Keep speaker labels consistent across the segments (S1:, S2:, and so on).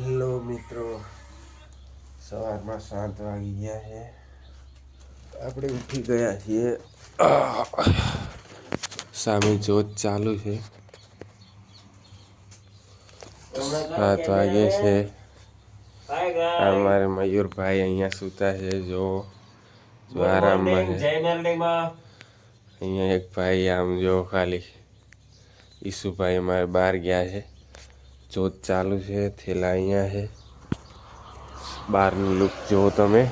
S1: Hello મિત્રો, સવારમાં 7 વાગી ગયા છે. આપણે ઉઠી ગયા છીએ. સામે જોત ચાલુ છે. 7 વાગે છે. અમારે મયુરભાઈ અહીંયા સૂતા છે. જો આરામમાં છે. અહીંયા એક ભાઈ આમ જો ખાલી ઈસુભાઈ અમારે બહાર ગયા છે. જોત ચાલુ છે. થેલા અહીંયા છે. બહારનું લુક જુઓ તમે.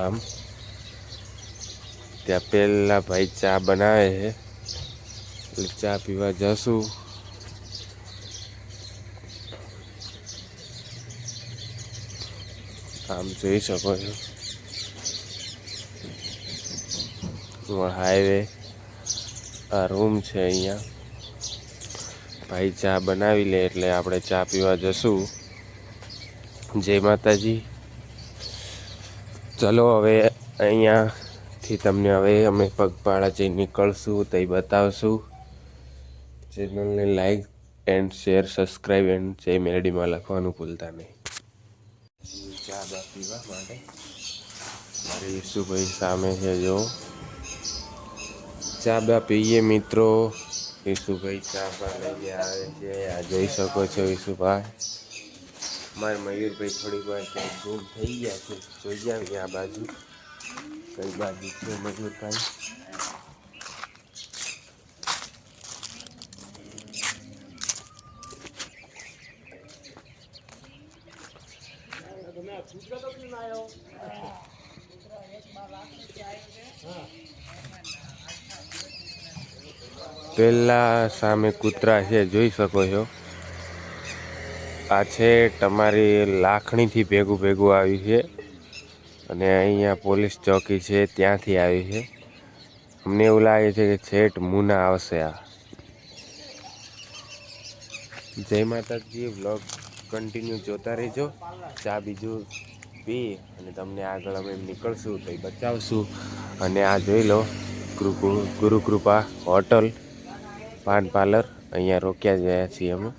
S1: આમ ત્યાં પેલા ભાઈ ચા બનાવે છે, એટલે ચા પીવા જશું. આમ જોઈ શકો છો હાઈવે. આ રૂમ છે. અહીંયા ભાઈ ચા બનાવી લે એટલે આપણે ચા પીવા જશું. જય માતાજી. ચલો હવે અહીંયાથી તમને હવે અમે પગપાળા જઈ નીકળશું તો એ બતાવશું. ચેનલને like and share subscribe and જય મેલડીમાં લખવાનું ભૂલતા નહીં. ચા બા પીવા માટે મારે ઈસુભાઈ સામે છે. જો ચા બા પીએ મિત્રો. ઈસુભાઈ ચા બા લઈ આવે છે. આ જોઈ શકો છો ઈસુભાઈ. મારે મયુરભાઈ થોડીક વાર ત્યાં ગુમ થઈ ગયા છે. જોઈ આવીએ આ બાજુ કઈ બાજુ છે મયુરભાઈ. પેલા સામે કૂતરા છે, જોઈ શકો છો. આ છે તમારી લાખણીથી ભેગું આવ્યું છે, અને અહીંયા પોલીસ ચોકી છે ત્યાંથી આવ્યું છે. અમને એવું લાગે છે કે છેટ મુના આવશે. આ જય માતાજી. વ્લોગ કન્ટિન્યુ જોતા રહેજો. ચા બીજું પી અને તમને આગળ અમે નીકળશું તો બચાવશું. અને આ જોઈ લો ગુરુકૃપા હોટલ પાન પાર્લર. અહીંયા રોક્યા ગયા છીએ અમે.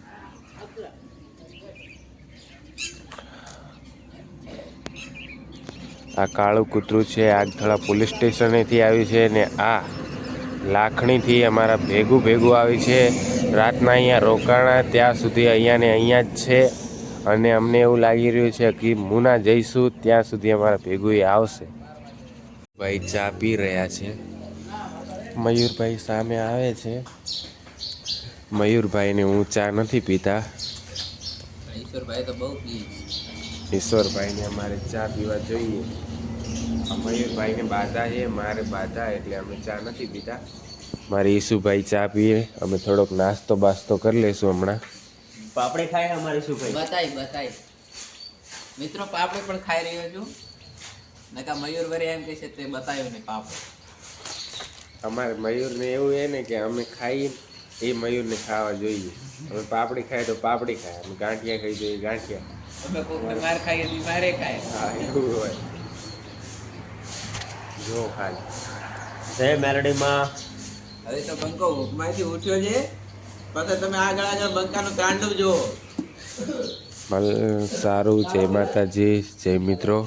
S1: આ કાળું કૂતરું છે. આગથળા પોલીસ સ્ટેશનેથી આવ્યું છે, ને આ લાખણીથી અમારા ભેગું આવ્યું છે. રાતના અહીંયા રોકાણા ત્યાં સુધી અહીંયા ને અહીંયા જ છે. અને અમને એવું લાગી રહ્યું છે કે મુના જઈશું ત્યાં સુધી અમારા ભેગું આવશે. ભાઈ ચા પી રહ્યા છે. મયુરભાઈ સામે આવે છે. મયુરભાઈને હું ચા નથી પીતા.
S2: ઈશ્વરભાઈ તો બહુ પી.
S1: ઈશ્વરભાઈને અમારે ચા પીવા જોઈએ. મયુરભાઈને બાધા છે, મારે બાધા, એટલે અમે ચા નથી પીતા. મારે ઈસુભાઈ ચા પીએ. અમે થોડોક નાસ્તો બાસ્તો કરી લઈશું હમણાં.
S3: પાપડી ખાય અમારે ઈસુભાઈ.
S2: બતાય મિત્રો, પાપડી પણ ખાઈ રહ્યો છું. નકા મયુર વરે એમ કહે છે તે બતાવ્યું નહીં પાપડ.
S1: અમારે મયુરને એવું છે ને કે અમે ખાઈએ એ મયુરને ખાવા જોઈએ. અમે પાપડી ખાય તો પાપડી ખાય, અમે ગાંઠિયા ખાઈ તો એ ગાંઠિયા.
S2: અમે કોકને માર ખાઈએ તો મારે ખાય.
S1: હા, એવું હોય. જો ખાલી
S3: જય મેલડીમાં.
S2: હવે તો બંકો હુકમાંથી ઉઠ્યો છે, પછી તમે આગળ બંકાનું તાંડવ જુઓ.
S1: સારું. જય માતાજી. જય મિત્રો.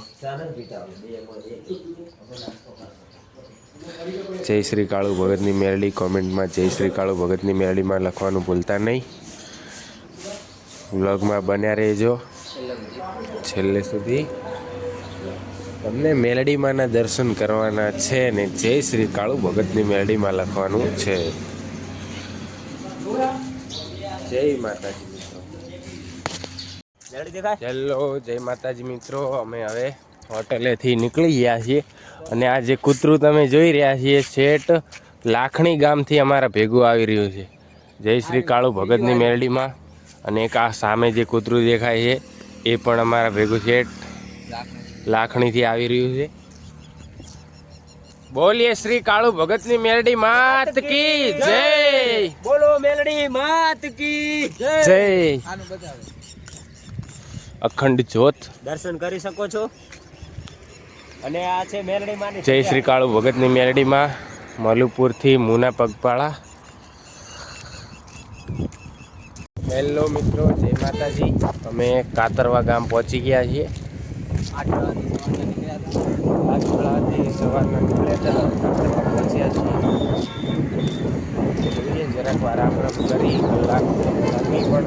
S1: જય શ્રી કાળુ ભગતની મેરડી. કોમેન્ટમાં જય શ્રી કાળુ ભગતની મેરડીમાં લખવાનું ભૂલતા નહીં. વ્લોગમાં બન્યા રહેજો છેલ્લે સુધી. તમને મેલડીમાંના દર્શન કરવાના છે ને જય શ્રી કાળુ ભગતની મેલડીમાં લખવાનું છે. જય માતાજી મિત્રો. હેલો, જય માતાજી મિત્રો. અમે હવે હોટેલેથી નીકળી ગયા છીએ. અને આ જે કૂતરું તમે જોઈ રહ્યા છીએ છેટ લાખણી ગામથી અમારા ભેગું આવી રહ્યું છે. જય શ્રી કાળુ ભગતની મેરડીમાં. અને એક આ સામે જે કૂતરું દેખાય છે એ પણ અમારા ભેગું છેટ લાખણીથી આવી રહ્યું છે. બોલીએ શ્રી કાળુ ભગતની મેરડી માત કી જય.
S3: બોલો મેલડી માત કી
S1: જય. અખંડ જ્યોત
S3: દર્શન કરી શકો છો. અને આ છે મેલડી માની.
S1: જય શ્રી કાળુ ભગતની મેરડીમાં મલુપુરથી મુના પગપાળા. હેલો મિત્રો, જય માતાજી. અમે કાતરવા ગામ પહોંચી ગયા છીએ. 8 વાગ્યાથી સવારના નીકળ્યા હતા. કાતરવા પહોંચ્યા છીએ. જોઈએ જરાક વાર આરામ કરી, કલાક નહીં પણ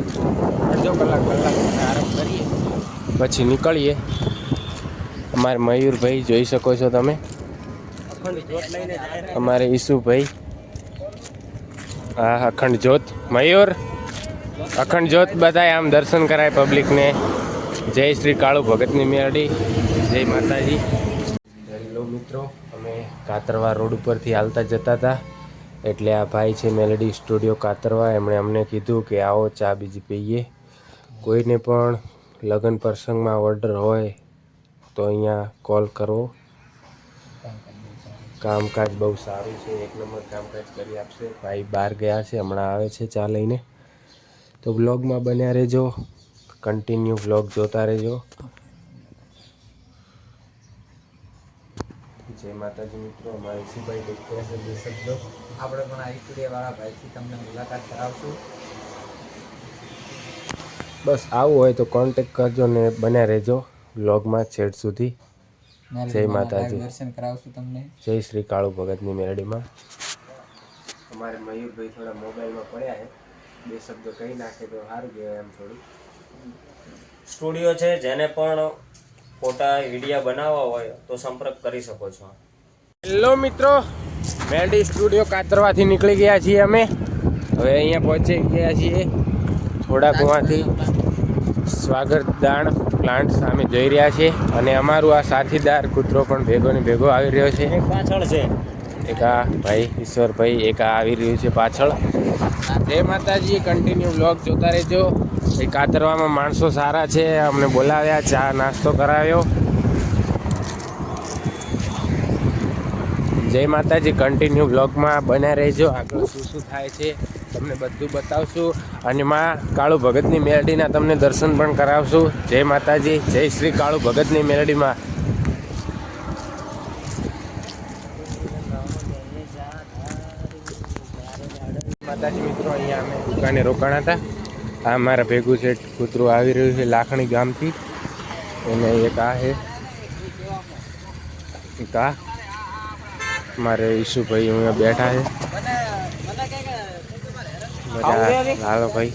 S1: અડધો કલાક આરામ કરીએ પછી નીકળીએ. અમારે મયુરભાઈ જોઈ શકો છો તમે, અમારે ઈસુભાઈ. હા, અખંડ જ્યોત. મયુર, અખંડ જ્યોત બતાય, આમ દર્શન કરાય પબ્લિકને. જય શ્રી કાળુ ભગતની મેરડી, જય માતાજી. હેલો મિત્રો, અમે કાતરવા રોડ ઉપરથી હાલતા જતા હતા, એટલે આ ભાઈ છે મેલેડી સ્ટુડિયો કાતરવા, એમણે અમને કીધું કે આવો ચા બીજી પીએ. કોઈને પણ લગ્ન પ્રસંગમાં ઓર્ડર હોય તો અહીંયા કોલ કરવો. કામકાજ બહુ સારું છે, એક નંબર કામકાજ કરી આપશે. ભાઈ બહાર ગયા છે, હમણાં આવે છે ચા લઈને. તો વ્લોગમાં બન્યા રહેજો, કન્ટિન્યુ વ્લોગ જોતા રહેજો. જય માતાજી મિત્રો. અમારે ઈસુભાઈ દેખ્યા છે બે શબ્દો.
S2: આપણે પણ આ સ્ટુડિયોવાળા ભાઈથી તમને મુલાકાત કરાવશું.
S1: બસ આવું હોય તો કોન્ટેક્ટ કરજો ને બન્યા રહેજો વ્લોગમાં છેડ સુધી. જય માતાજી.
S2: દર્શન કરાવશું તમને.
S1: જય શ્રી કાળુ ભગતની મેરડીમાં. અમારે મયુરભાઈ થોડા મોબાઈલમાં પડ્યા છે, બે શબ્દો કહી નાખે તો સારું કહેવાય. એમ થોડું
S3: સ્ટુડિયો છે, જેને પણ ફોટા વિડીયો બનાવવા હોય તો સંપર્ક કરી શકો છો.
S1: હેલો મિત્રો, મેરડી સ્ટુડિયો કાતરવાથી નીકળી ગયા છીએ અમે. હવે અહીંયા પહોંચી ગયા છીએ. થોડાક ઉहाँથી સ્વાગત દાણ પ્લાન્ટ સામે જઈ રહ્યા છે, અને અમારું આ સાથીદાર કૂતરો પણ ભેગો ને ભેગો આવી રહ્યો છે.
S3: પાછળ છે
S1: એક આ ભાઈ ઈશ્વરભાઈ, એક આ આવી રહ્યું છે પાછળ. જય માતાજી. કન્ટિન્યુ વ્લોગ જોતા રહેજો. એ કાતરવામાં માણસો સારા છે, અમને બોલાવ્યા, ચા નાસ્તો કરાવ્યો. જય માતાજી. કન્ટિન્યુ વ્લોગમાં બન્યા રહેજો. આગળ શું શું થાય છે તમને બધું બતાવશું, અને માં કાળુ ભગતની મેરડીના તમને દર્શન પણ કરાવશું. જય માતાજી. જય શ્રી કાળુ ભગતની મેરડીમાં. માતાજી મિત્રો, અહીંયા અમે દુકાને રોકાણા હતા. આ મારા ભેગું છે કૂતરું આવી રહ્યું છે લાખણી ગામથી, અને એક આ છે, એક આ મારે ઈશુભાઈ અહીંયા બેઠા છે. બધા હાલો ભાઈ,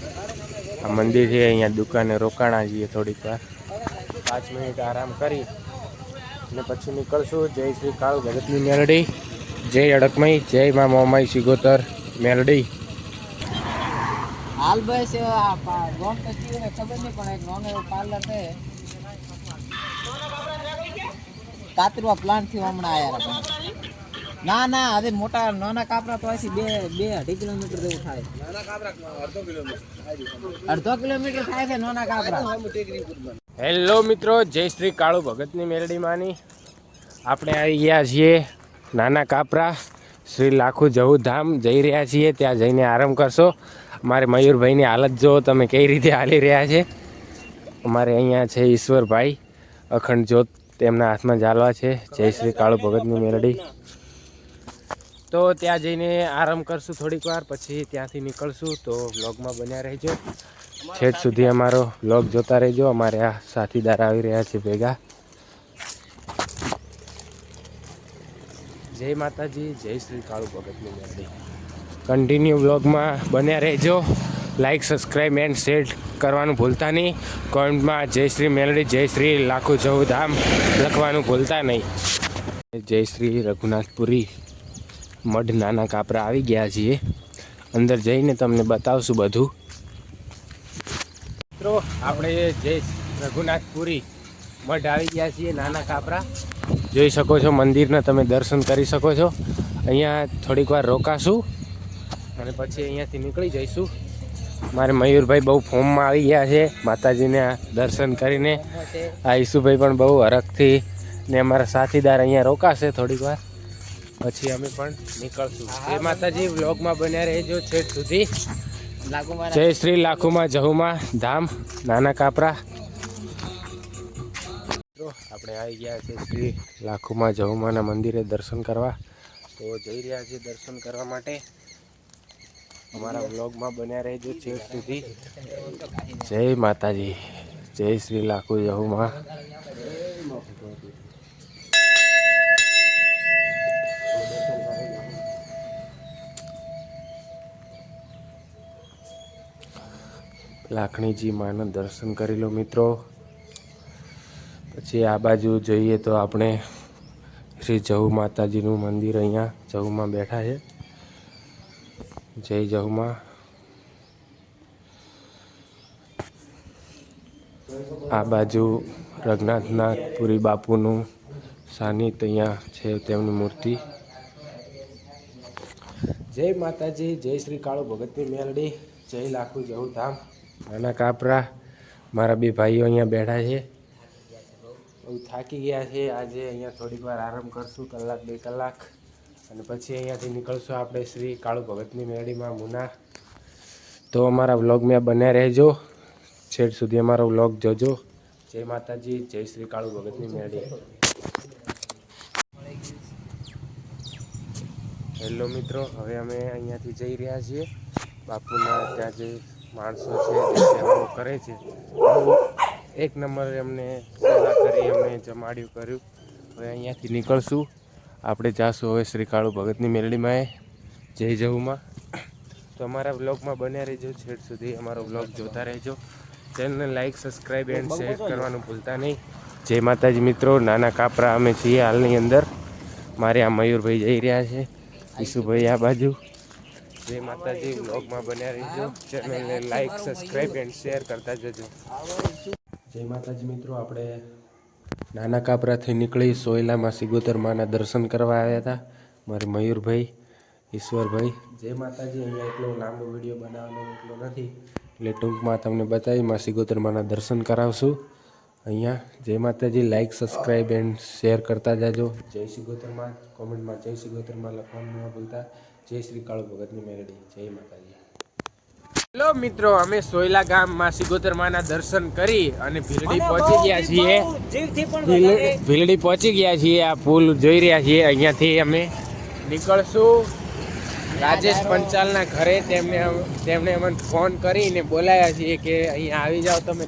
S1: આ મંદિર છે, અહીંયા દુકાને રોકાણા છીએ થોડીક વાર, 5 મિનિટ આરામ કરી અને પછી નીકળશું. જય શ્રી કાળુ ભગતની મેરડી, જય અડકમઈ, જય મા મોમાઈ સિગોતર મેરડી.
S2: હાલ બસ ગોમ તો ખબર નહીં, પણ એક નાનો એવો પાર્લર છે કાતરવા પ્લાન્ટ થી હમણાં આયા. ના ના, હવે મોટા નાના કાપરા તો અહીંથી 2-2.5 કિલોમીટર જેવું થાય. અડધો કિલોમીટર થાય છે નાના કાપરા.
S1: હેલો મિત્રો, જય શ્રી કાળુ ભગતની મેરડી માની. આપણે આવી ગયા છીએ નાના કાપરા, શ્રી લાખુ જવું ધામ જઈ રહ્યા છીએ. ત્યાં જઈને આરામ કરશો. અમારે મયુરભાઈની હાલત જો તમે કઈ રીતે હાલી રહ્યા છે. અમારે અહીંયા છે ઈશ્વરભાઈ, અખંડ જ્યોત તેમના હાથમાં ઝાલવા છે. જય શ્રી કાળુ ભગતની મેરડી. તો ત્યાં જઈને આરામ કરશું થોડીક વાર, પછી ત્યાંથી નીકળશું. તો વ્લોગમાં બન્યા રહેજો, છેક સુધી અમારો વ્લોગ જોતા રહેજો. અમારે આ સાથીદાર આવી રહ્યા છે ભેગા. જય માતાજી. જય શ્રી કાળુ ભગતની મેરડી. કન્ટિન્યુ વ્લોગમાં બન્યા રહેજો. લાઈક, સબસ્ક્રાઈબ એન્ડ શેર કરવાનું ભૂલતા નહીં. કોમેન્ટમાં જય શ્રી મેરડી, જય શ્રી લાખુ જવું ધામ લખવાનું ભૂલતા નહીં. જય શ્રી રઘુનાથપુરી મઢ નાના કાપરા આવી ગયા છીએ. અંદર જઈને તમને બતાવશું બધું. મિત્રો, આપણે જય રઘુનાથપુરી મઢ આવી ગયા છીએ નાના કાપરા. જોઈ શકો છો, મંદિરના તમે દર્શન કરી શકો છો. અહીંયા થોડીક વાર રોકાશું અને પછી અહીંયાથી નીકળી જઈશું. મારે મયુરભાઈ બહુ ફોર્મમાં આવી ગયા છે માતાજીને દર્શન કરીને. આ ઈસુભાઈ પણ બહુ હરખથી ને અમારા સાથીદાર અહીંયા રોકાશે થોડીક વાર, પછી અમે પણ નીકળશું. જય માતાજી. વ્લોગમાં બન્યા રહેજો છેક સુધી. જય શ્રી લાખુમાં જહુમાં ધામ નાના કાપરા. આપણે આવી ગયા છે શ્રી લાખુમાં જહુમાના મંદિરે દર્શન કરવા. તો જઈ રહ્યા છીએ દર્શન કરવા માટે. અમારા વ્લોગમાં બન્યા રહેજો છેક સુધી. જય માતાજી, જય શ્રી લાખુ જહુમાં. લાખણીજી માના દર્શન કરી લો મિત્રો. પછી આ બાજુ જઈએ તો આપણે શ્રી જહુ માતાજીનું મંદિર અહીંયા જહુમાં બેઠા છે. જય જહુમાં. આ બાજુ રઘનાથનાથપુરી બાપુનું સાનિધ્ય અહીંયા છે, તેમની મૂર્તિ. જય માતાજી, જય શ્રી કાળુ ભગતની મેલડી, જય લાખુ જહુ ધામ. નાના કાપરા મારા બે ભાઈઓ અહીંયા બેઠા છે. બહુ થાકી ગયા છે આજે. અહીંયા થોડીક વાર આરામ કરશું, કલાક 2 કલાક, અને પછી અહીંયાથી નીકળશું આપણે શ્રી કાળુ ભગતની મેળીમાં મુના. તો અમારા વ્લોગમાં બન્યા રહેજો, છેડ સુધી અમારો વ્લોગ જોજો. જય માતાજી, જય શ્રી કાળુ ભગતની મેળી. હેલો મિત્રો, હવે અમે અહીંયાથી જઈ રહ્યા છીએ બાપુના ત્યાં જે માણસો છે તે સેવાઓ કરે છે. એક નંબર એમને સેવા કરી, એમને જમાડ્યું કર્યું. હવે અહીંયાથી નીકળશું, આપણે જાશું હવે શ્રી કાળુ ભગતની મેલડીમાં. જય જહુમાં. તો અમારા વ્લોગમાં બન્યા રહેજો, છેડ સુધી અમારો વ્લોગ જોતા રહેજો. ચેનલને લાઈક, સબસ્ક્રાઈબ એન્ડ શેર કરવાનું ભૂલતા નહીં. જય માતાજી મિત્રો. નાના કાપરા અમે છીએ હાલની અંદર. મારે આ મયુરભાઈ જઈ રહ્યા છે, ઈશુભાઈ આ બાજુ. જય માતાજી. વ્લોગમાં બન્યા રહેજો, ચેનલને લાઈક, સબસ્ક્રાઈબ એન્ડ શેર કરતા જજો. જય માતાજી મિત્રો. આપણે નાના કાપરાથી નીકળી સોયલામાં સિગોતર માના દર્શન કરવા આવ્યા હતા. મારે મયુરભાઈ, ઈશ્વરભાઈ. જય માતાજી. અહીંયા એટલો લાંબો વિડીયો બનાવવાનો એટલો નથી, એટલે ટૂંકમાં તમને બતાવી સિગોતર માના દર્શન કરાવશું અહીંયા. જય માતાજી. લાઈક, સબસ્ક્રાઈબ એન્ડ શેર કરતા જાજો. જય સિગોતરમાં. કોમેન્ટમાં જય સિગોતરમાં લખવાનું ન ભૂલતા. જય શ્રી કાળુ ભગતની મેલડી. જય માતાજી. હેલો મિત્રો, અમે સોયલા ગામમાં સિગોતર માના દર્શન કરી અને ભીલડી પહોંચી ગયા છીએ. ભીલડી પહોંચી ગયા છીએ. આ પુલ જોઈ રહ્યા છીએ. અહીંયાથી અમે નીકળશું રાજેશ પંચાલના ઘરે. તેમણે અમને ફોન કરીને બોલાયા છીએ કે અહીંયા આવી જાઓ તમે.